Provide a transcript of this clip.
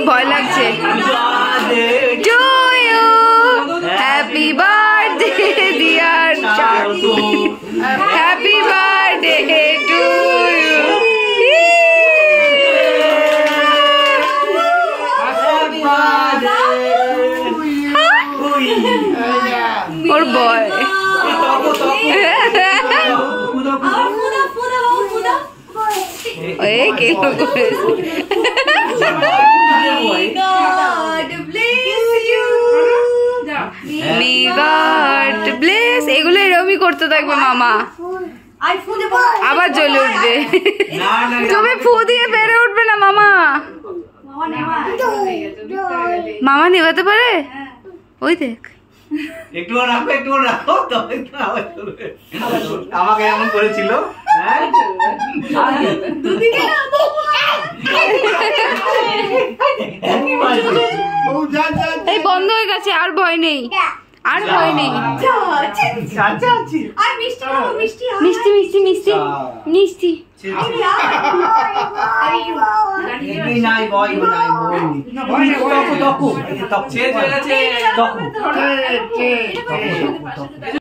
ভয় লাগছে। To you happy birthday dear Chaku, happy birthday to you. ওর বয় এগুলো এরকমই করতে থাকবে মামা, আবার জ্বলে উঠবে। তুমি ফু দিয়ে বেড়ে উঠবে না মামা। মামা নেভাতে পারে? ওই দেখ একটু রাখো, একটু রাখো, আমাকে এমন করেছিল। এই বন্ধ হয়ে গেছে, আর ভয় নেই, আর ভয় নেই। মিষ্টি মিষ্টি মিষ্টি মিষ্টি নাই